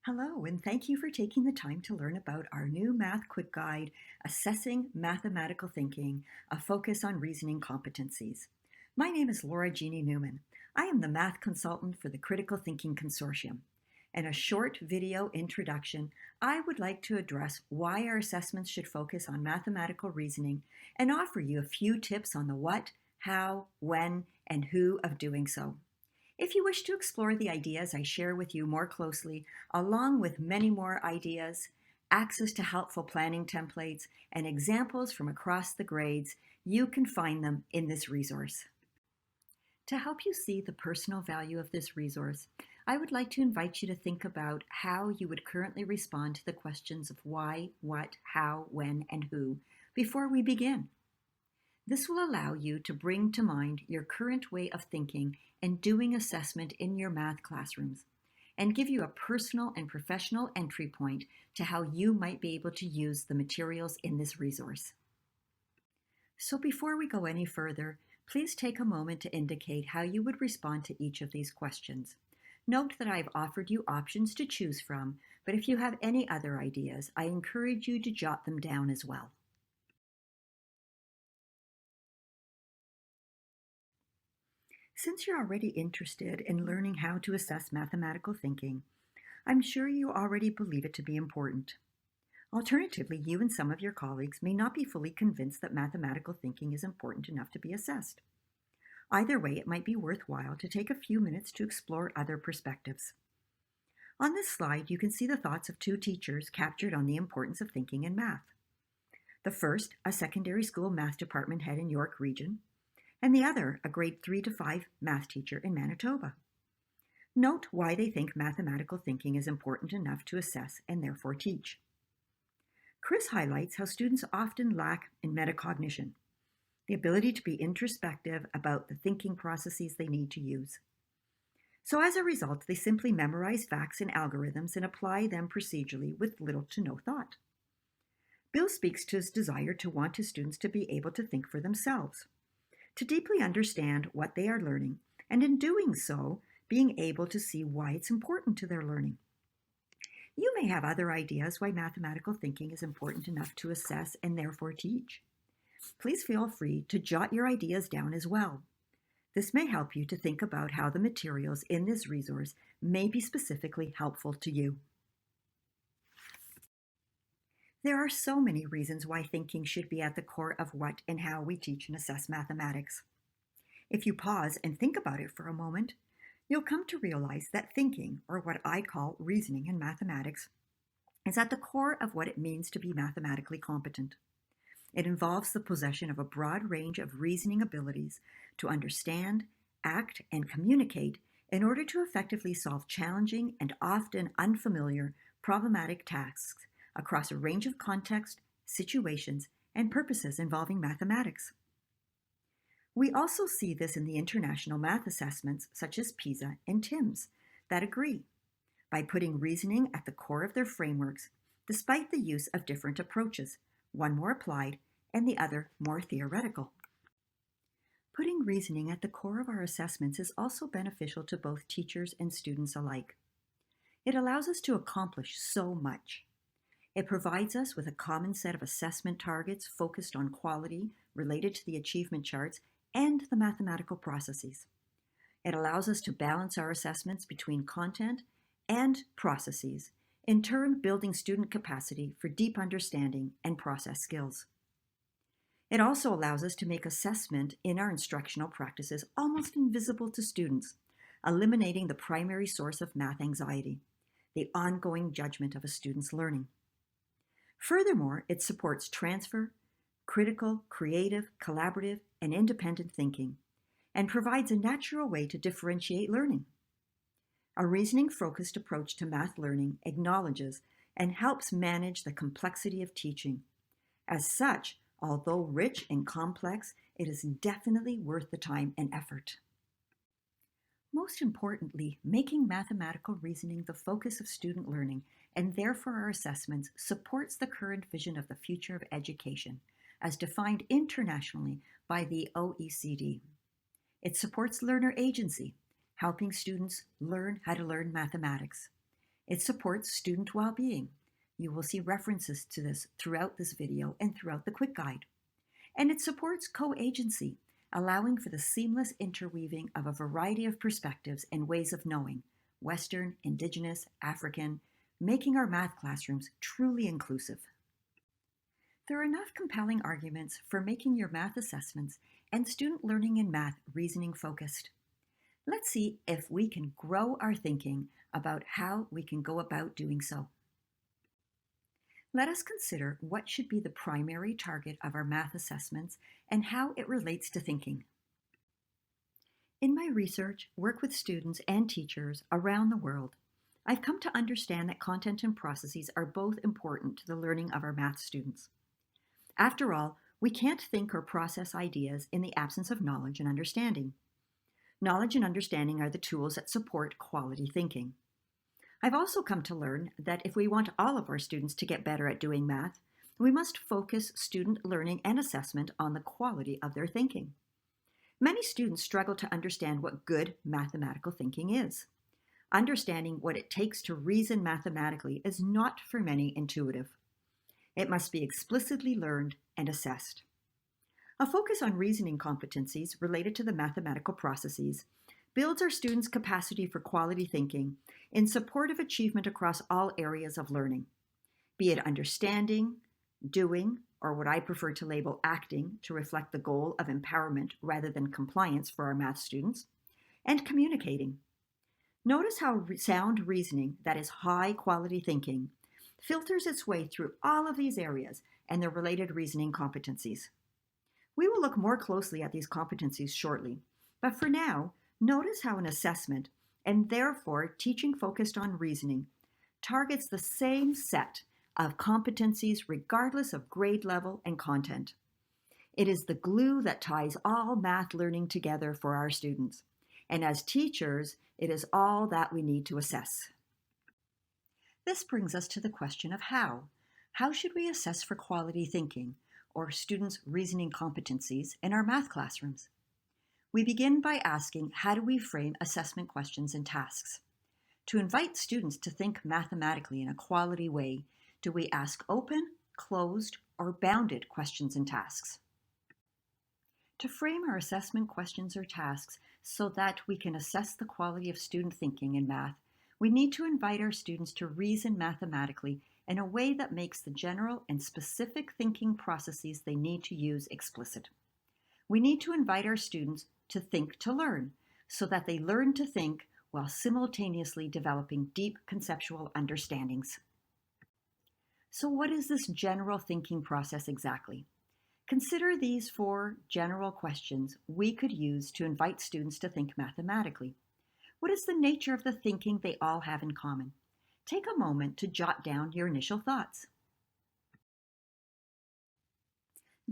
Hello, and thank you for taking the time to learn about our new Math Quick Guide, Assessing Mathematical Thinking, a focus on reasoning competencies. My name is Laura Gini-Newman. I am the math consultant for the Critical Thinking Consortium. In a short video introduction, I would like to address why our assessments should focus on mathematical reasoning and offer you a few tips on the what, how, when, and who of doing so. If you wish to explore the ideas I share with you more closely, along with many more ideas, access to helpful planning templates, and examples from across the grades, you can find them in this resource. To help you see the personal value of this resource, I would like to invite you to think about how you would currently respond to the questions of why, what, how, when, and who before we begin. This will allow you to bring to mind your current way of thinking and doing assessment in your math classrooms, and give you a personal and professional entry point to how you might be able to use the materials in this resource. So before we go any further, please take a moment to indicate how you would respond to each of these questions. Note that I've offered you options to choose from, but if you have any other ideas, I encourage you to jot them down as well. Since you're already interested in learning how to assess mathematical thinking, I'm sure you already believe it to be important. Alternatively, you and some of your colleagues may not be fully convinced that mathematical thinking is important enough to be assessed. Either way, it might be worthwhile to take a few minutes to explore other perspectives. On this slide, you can see the thoughts of two teachers captured on the importance of thinking in math. The first, a secondary school math department head in York Region, and the other, a grade 3 to 5 math teacher in Manitoba. Note why they think mathematical thinking is important enough to assess and therefore teach. Chris highlights how students often lack in metacognition, the ability to be introspective about the thinking processes they need to use. So as a result, they simply memorize facts and algorithms and apply them procedurally with little to no thought. Bill speaks to his desire to want his students to be able to think for themselves, to deeply understand what they are learning, and in doing so, being able to see why it's important to their learning. You may have other ideas why mathematical thinking is important enough to assess and therefore teach. Please feel free to jot your ideas down as well. This may help you to think about how the materials in this resource may be specifically helpful to you. There are so many reasons why thinking should be at the core of what and how we teach and assess mathematics. If you pause and think about it for a moment, you'll come to realize that thinking, or what I call reasoning in mathematics, is at the core of what it means to be mathematically competent. It involves the possession of a broad range of reasoning abilities to understand, act, and communicate in order to effectively solve challenging and often unfamiliar problematic tasks across a range of contexts, situations, and purposes involving mathematics. We also see this in the international math assessments such as PISA and TIMSS that agree, by putting reasoning at the core of their frameworks, despite the use of different approaches, one more applied and the other more theoretical. Putting reasoning at the core of our assessments is also beneficial to both teachers and students alike. It allows us to accomplish so much. It provides us with a common set of assessment targets focused on quality related to the achievement charts and the mathematical processes. It allows us to balance our assessments between content and processes, in turn building student capacity for deep understanding and process skills. It also allows us to make assessment in our instructional practices almost invisible to students, eliminating the primary source of math anxiety, the ongoing judgment of a student's learning. Furthermore, it supports transfer, critical, creative, collaborative, and independent thinking, and provides a natural way to differentiate learning. A reasoning-focused approach to math learning acknowledges and helps manage the complexity of teaching. As such, although rich and complex, it is definitely worth the time and effort. Most importantly, making mathematical reasoning the focus of student learning, and therefore our assessments, supports the current vision of the future of education, as defined internationally by the OECD. It supports learner agency, helping students learn how to learn mathematics. It supports student well-being. You will see references to this throughout this video and throughout the quick guide. And it supports co-agency, allowing for the seamless interweaving of a variety of perspectives and ways of knowing, Western, Indigenous, African, making our math classrooms truly inclusive. There are enough compelling arguments for making your math assessments and student learning in math reasoning focused. Let's see if we can grow our thinking about how we can go about doing so. Let us consider what should be the primary target of our math assessments and how it relates to thinking. In my research, work with students and teachers around the world, I've come to understand that content and processes are both important to the learning of our math students. After all, we can't think or process ideas in the absence of knowledge and understanding. Knowledge and understanding are the tools that support quality thinking. I've also come to learn that if we want all of our students to get better at doing math, we must focus student learning and assessment on the quality of their thinking. Many students struggle to understand what good mathematical thinking is. Understanding what it takes to reason mathematically is not for many intuitive. It must be explicitly learned and assessed. A focus on reasoning competencies related to the mathematical processes builds our students' capacity for quality thinking in support of achievement across all areas of learning, be it understanding, doing, or what I prefer to label acting to reflect the goal of empowerment rather than compliance for our math students, and communicating. Notice how sound reasoning, that is high quality thinking, filters its way through all of these areas and their related reasoning competencies. We will look more closely at these competencies shortly, but for now, notice how an assessment, and therefore teaching focused on reasoning, targets the same set of competencies regardless of grade level and content. It is the glue that ties all math learning together for our students, and as teachers, it is all that we need to assess. This brings us to the question of how. How should we assess for quality thinking, or students' reasoning competencies, in our math classrooms? We begin by asking, how do we frame assessment questions and tasks? To invite students to think mathematically in a quality way, do we ask open, closed, or bounded questions and tasks? To frame our assessment questions or tasks so that we can assess the quality of student thinking in math, we need to invite our students to reason mathematically in a way that makes the general and specific thinking processes they need to use explicit. We need to invite our students to think to learn, so that they learn to think while simultaneously developing deep conceptual understandings. So what is this general thinking process exactly? Consider these 4 general questions we could use to invite students to think mathematically. What is the nature of the thinking they all have in common? Take a moment to jot down your initial thoughts.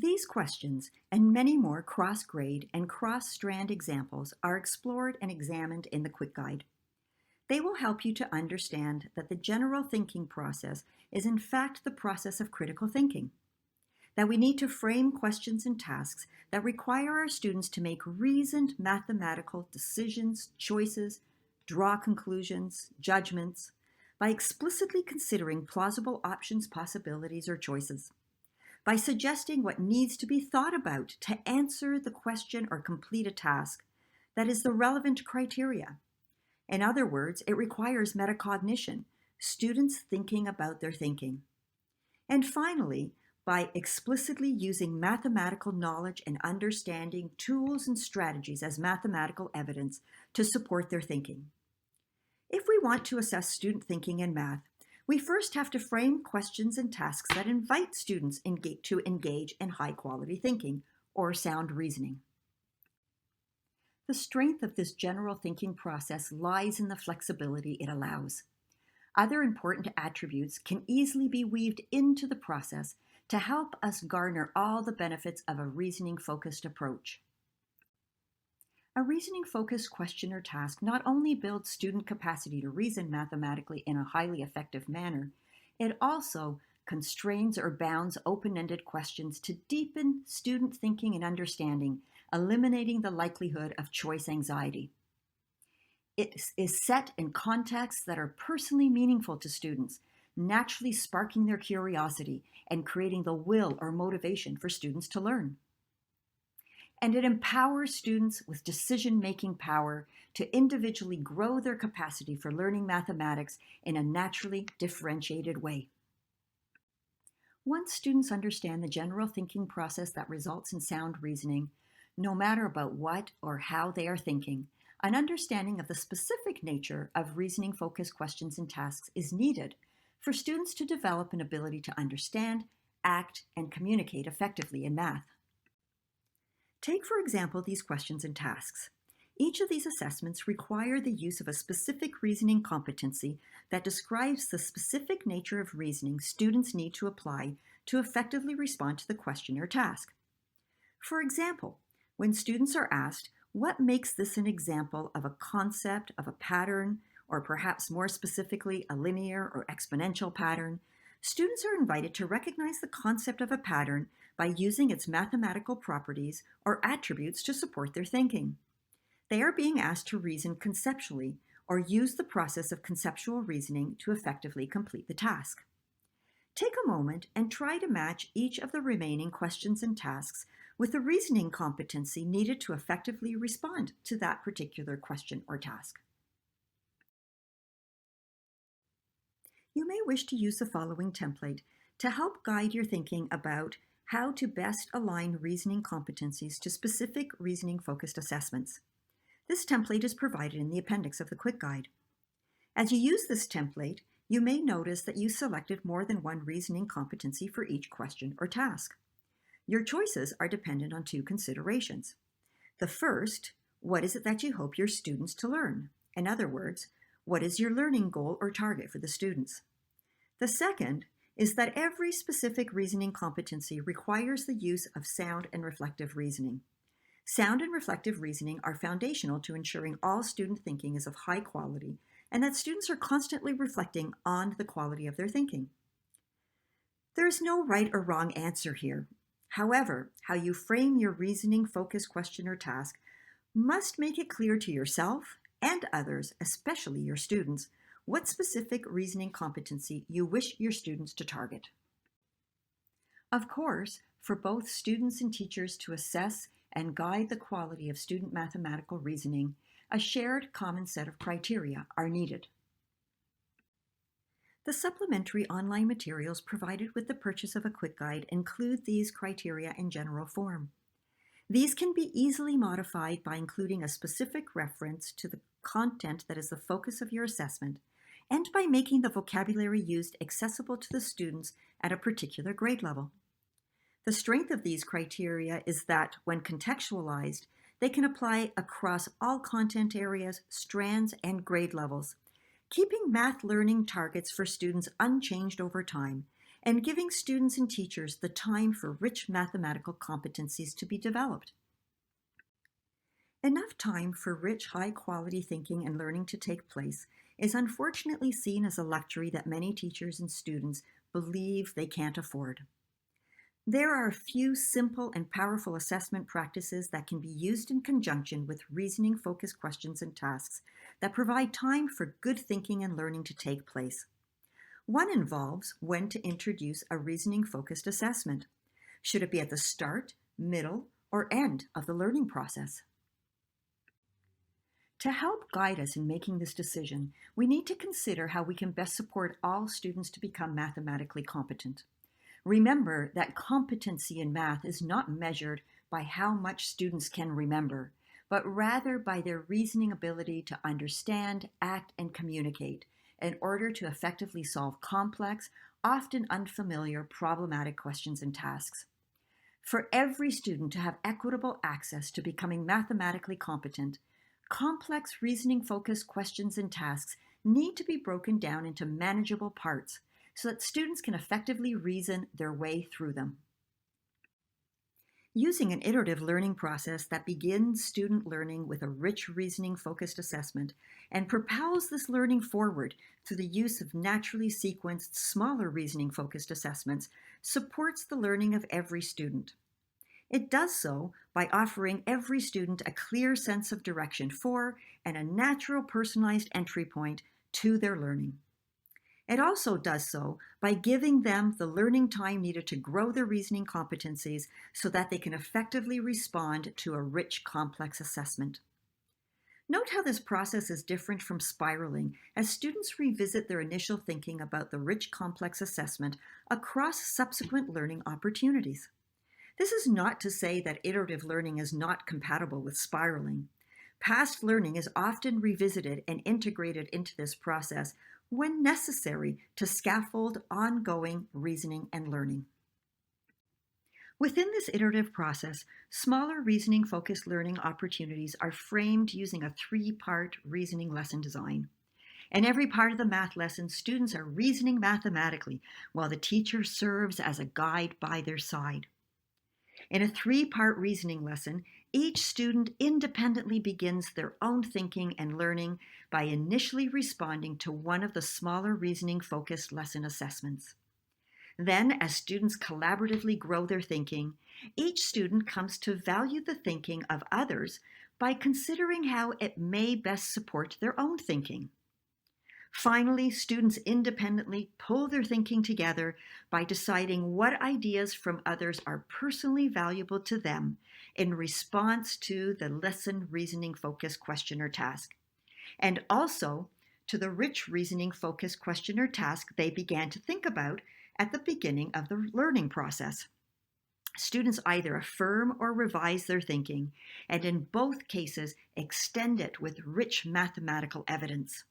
These questions and many more cross-grade and cross-strand examples are explored and examined in the quick guide. They will help you to understand that the general thinking process is in fact the process of critical thinking, that we need to frame questions and tasks that require our students to make reasoned mathematical decisions, choices, draw conclusions, judgments, by explicitly considering plausible options, possibilities, or choices, by suggesting what needs to be thought about to answer the question or complete a task that is the relevant criteria. In other words, it requires metacognition, students thinking about their thinking. And finally, by explicitly using mathematical knowledge and understanding tools and strategies as mathematical evidence to support their thinking. If we want to assess student thinking in math, we first have to frame questions and tasks that invite students to engage in high-quality thinking, or sound reasoning. The strength of this general thinking process lies in the flexibility it allows. Other important attributes can easily be weaved into the process to help us garner all the benefits of a reasoning-focused approach. A reasoning-focused question or task not only builds student capacity to reason mathematically in a highly effective manner, it also constrains or bounds open-ended questions to deepen student thinking and understanding, eliminating the likelihood of choice anxiety. It is set in contexts that are personally meaningful to students, naturally sparking their curiosity and creating the will or motivation for students to learn. And it empowers students with decision-making power to individually grow their capacity for learning mathematics in a naturally differentiated way. Once students understand the general thinking process that results in sound reasoning, no matter about what or how they are thinking, an understanding of the specific nature of reasoning-focused questions and tasks is needed for students to develop an ability to understand, act, and communicate effectively in math. Take, for example, these questions and tasks. Each of these assessments require the use of a specific reasoning competency that describes the specific nature of reasoning students need to apply to effectively respond to the question or task. For example, when students are asked, what makes this an example of a concept, of a pattern, or perhaps more specifically, a linear or exponential pattern, students are invited to recognize the concept of a pattern by using its mathematical properties or attributes to support their thinking. They are being asked to reason conceptually or use the process of conceptual reasoning to effectively complete the task. Take a moment and try to match each of the remaining questions and tasks with the reasoning competency needed to effectively respond to that particular question or task. You may wish to use the following template to help guide your thinking about how to best align reasoning competencies to specific reasoning-focused assessments. This template is provided in the appendix of the quick guide. As you use this template, you may notice that you selected more than one reasoning competency for each question or task. Your choices are dependent on two considerations. The first, what is it that you hope your students to learn? In other words, what is your learning goal or target for the students? The second is that every specific reasoning competency requires the use of sound and reflective reasoning. Sound and reflective reasoning are foundational to ensuring all student thinking is of high quality and that students are constantly reflecting on the quality of their thinking. There is no right or wrong answer here. However, how you frame your reasoning-focused question or task must make it clear to yourself and others, especially your students, what specific reasoning competency you wish your students to target. Of course, for both students and teachers to assess and guide the quality of student mathematical reasoning, a shared common set of criteria are needed. The supplementary online materials provided with the purchase of a quick guide include these criteria in general form. These can be easily modified by including a specific reference to the content that is the focus of your assessment and by making the vocabulary used accessible to the students at a particular grade level. The strength of these criteria is that, when contextualized, they can apply across all content areas, strands, and grade levels, keeping math learning targets for students unchanged over time and giving students and teachers the time for rich mathematical competencies to be developed. Enough time for rich, high-quality thinking and learning to take place is unfortunately seen as a luxury that many teachers and students believe they can't afford. There are a few simple and powerful assessment practices that can be used in conjunction with reasoning-focused questions and tasks that provide time for good thinking and learning to take place. One involves when to introduce a reasoning-focused assessment. Should it be at the start, middle, or end of the learning process? To help guide us in making this decision, we need to consider how we can best support all students to become mathematically competent. Remember that competency in math is not measured by how much students can remember, but rather by their reasoning ability to understand, act, and communicate in order to effectively solve complex, often unfamiliar, problematic questions and tasks. For every student to have equitable access to becoming mathematically competent, complex reasoning-focused questions and tasks need to be broken down into manageable parts so that students can effectively reason their way through them. Using an iterative learning process that begins student learning with a rich reasoning-focused assessment and propels this learning forward through the use of naturally sequenced, smaller reasoning-focused assessments supports the learning of every student. It does so by offering every student a clear sense of direction for and a natural personalized entry point to their learning. It also does so by giving them the learning time needed to grow their reasoning competencies so that they can effectively respond to a rich, complex assessment. Note how this process is different from spiraling as students revisit their initial thinking about the rich, complex assessment across subsequent learning opportunities. This is not to say that iterative learning is not compatible with spiraling. Past learning is often revisited and integrated into this process when necessary to scaffold ongoing reasoning and learning. Within this iterative process, smaller reasoning-focused learning opportunities are framed using a three-part reasoning lesson design. In every part of the math lesson, students are reasoning mathematically while the teacher serves as a guide by their side. In a three-part reasoning lesson, each student independently begins their own thinking and learning by initially responding to one of the smaller reasoning-focused lesson assessments. Then, as students collaboratively grow their thinking, each student comes to value the thinking of others by considering how it may best support their own thinking. Finally, students independently pull their thinking together by deciding what ideas from others are personally valuable to them in response to the lesson reasoning-focused question or task, and also to the rich reasoning-focused question or task they began to think about at the beginning of the learning process. Students either affirm or revise their thinking, and in both cases extend it with rich mathematical evidence.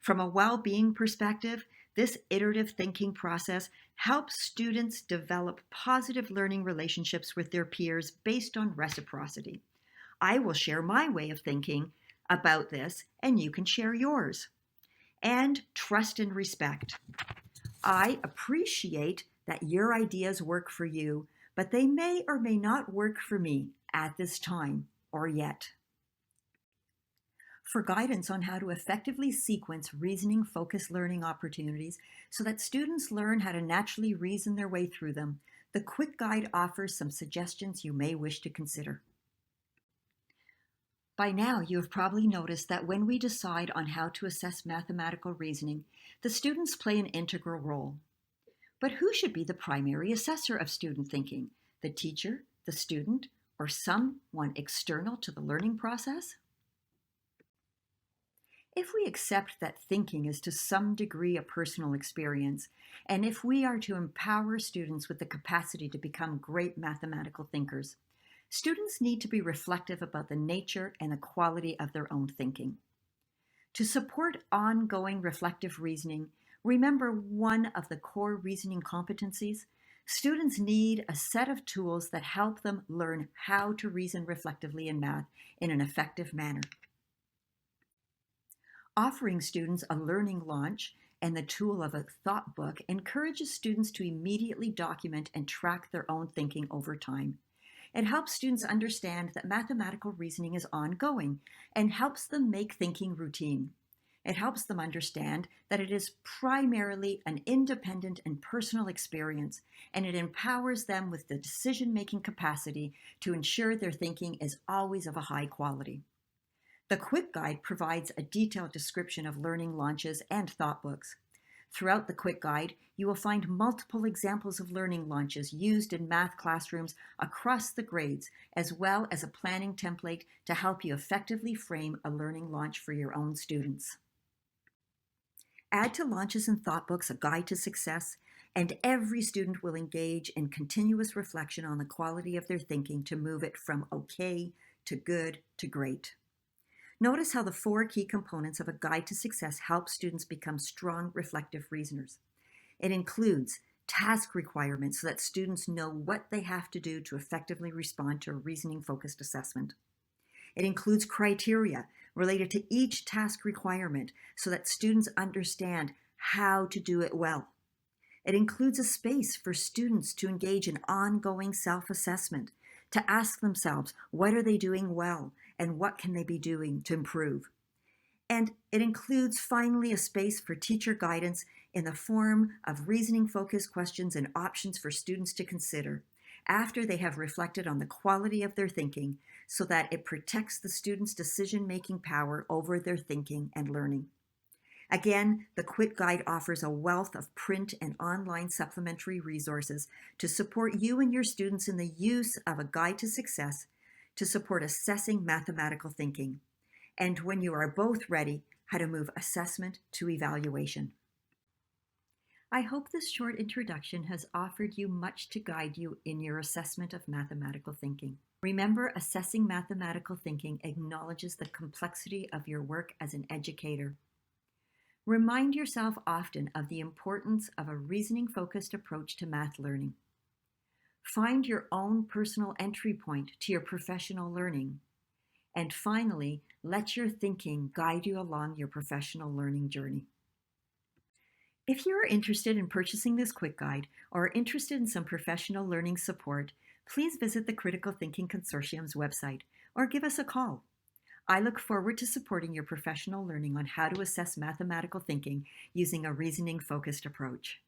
From a well-being perspective, this iterative thinking process helps students develop positive learning relationships with their peers based on reciprocity. I will share my way of thinking about this, and you can share yours. And trust and respect. I appreciate that your ideas work for you, but they may or may not work for me at this time or yet. For guidance on how to effectively sequence reasoning-focused learning opportunities so that students learn how to naturally reason their way through them, the Quick Guide offers some suggestions you may wish to consider. By now, you have probably noticed that when we decide on how to assess mathematical reasoning, the students play an integral role. But who should be the primary assessor of student thinking? The teacher, the student, or someone external to the learning process? If we accept that thinking is to some degree a personal experience, and if we are to empower students with the capacity to become great mathematical thinkers, students need to be reflective about the nature and the quality of their own thinking. To support ongoing reflective reasoning, remember one of the core reasoning competencies. Students need a set of tools that help them learn how to reason reflectively in math in an effective manner. Offering students a learning launch and the tool of a thought book encourages students to immediately document and track their own thinking over time. It helps students understand that mathematical reasoning is ongoing and helps them make thinking routine. It helps them understand that it is primarily an independent and personal experience, and it empowers them with the decision-making capacity to ensure their thinking is always of a high quality. The Quick Guide provides a detailed description of learning launches and thought books. Throughout the Quick Guide, you will find multiple examples of learning launches used in math classrooms across the grades, as well as a planning template to help you effectively frame a learning launch for your own students. Add to launches and thought books a guide to success, and every student will engage in continuous reflection on the quality of their thinking to move it from okay to good to great. Notice how the 4 key components of a guide to success help students become strong, reflective reasoners. It includes task requirements so that students know what they have to do to effectively respond to a reasoning-focused assessment. It includes criteria related to each task requirement so that students understand how to do it well. It includes a space for students to engage in ongoing self-assessment, to ask themselves, what are they doing well and what can they be doing to improve? And it includes, finally, a space for teacher guidance in the form of reasoning-focused questions and options for students to consider, after they have reflected on the quality of their thinking so that it protects the student's decision-making power over their thinking and learning. Again, the Quit Guide offers a wealth of print and online supplementary resources to support you and your students in the use of a guide to success to support assessing mathematical thinking, and when you are both ready, how to move assessment to evaluation. I hope this short introduction has offered you much to guide you in your assessment of mathematical thinking. Remember, assessing mathematical thinking acknowledges the complexity of your work as an educator. Remind yourself often of the importance of a reasoning-focused approach to math learning. Find your own personal entry point to your professional learning. And finally, let your thinking guide you along your professional learning journey. If you are interested in purchasing this quick guide or are interested in some professional learning support, please visit the Critical Thinking Consortium's website or give us a call. I look forward to supporting your professional learning on how to assess mathematical thinking using a reasoning-focused approach.